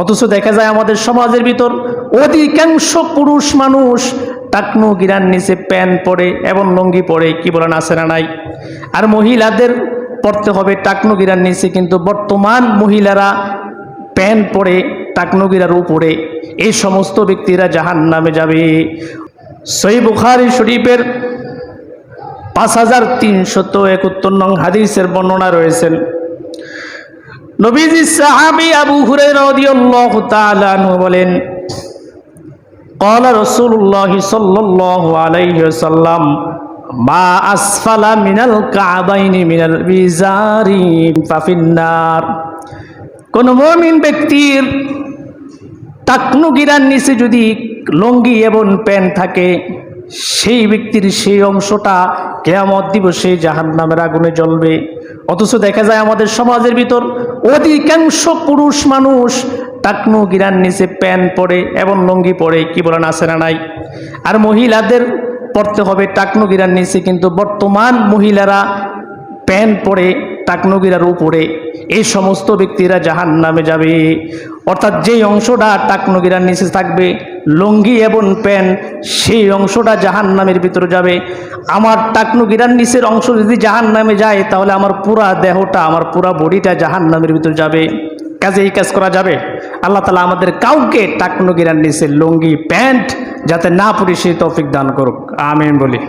অথচ দেখা যায় আমাদের সমাজের ভিতর অধিকাংশ পুরুষ মানুষ টাকনু গিরার নিচে প্যান্ট পরে এবং লুঙ্গি পরে, কি বলেন আছে না নাই? আর মহিলাদের পড়তে হবে টাকনু গিরার নিচে, কিন্তু বর্তমান মহিলারা প্যান্ট পরে টাকনু গিরার উপরে। এই সমস্ত ব্যক্তিরা জাহান্নামে যাবে। সহিহ বুখারী শরীফের 5371 নং হাদিসের বর্ণনা রয়েছেন। নবীজি সাহাবী আবু হুরায়রা রাদিয়াল্লাহু তাআলা আনহু বলেন, ক্বালা রাসূলুল্লাহ সাল্লাল্লাহু আলাইহি ওয়াসাল্লাম, মা আসফালা মিনাল কা'বাইনি মিনাল বিজারি ফাফিন্নার। কোন মুমিন ব্যক্তির টাকনু গিরার নিচে যদি লুঙ্গি এবং প্যান্ট থাকে, সেই ব্যক্তির সেই অংশটা কিয়ামত দিবসে জাহান্নামের আগুনে জ্বলবে। অথচ দেখা যায় আমাদের সমাজের ভিতর অধিকাংশ পুরুষ মানুষ টাকনু গিরার নিচে প্যান্ট পরে এবং লুঙ্গি পরে, কি বলেন আছে না নাই? আর মহিলাদের পড়তে হবে টাকনু গিরার নিচে, কিন্তু বর্তমান মহিলারা প্যান্ট পরে টাকনু গিরার উপরে। এই সমস্ত ব্যক্তিরা জাহান্নামে যাবে। অর্থাৎ যেই অংশটা টাকনু গিরার নিচে থাকবে, লুঙ্গি এবং প্যান্ট, সেই অংশটা জাহান্নামের ভিতরে যাবে। আমার টাকনু গিরার নিচের অংশ যদি জাহান্নামে যায়, তাহলে আমার পুরা দেহটা, আমার পুরা বডিটা জাহান্নামের ভিতরে যাবে। কাজে এই কাজ করা যাবে? আল্লাহ তাআলা আমাদের কাউকে টাকনু গিরার নিচে লুঙ্গি প্যান্ট যাতে না পরি সেই তৌফিক দান করুক, আমিন বলি।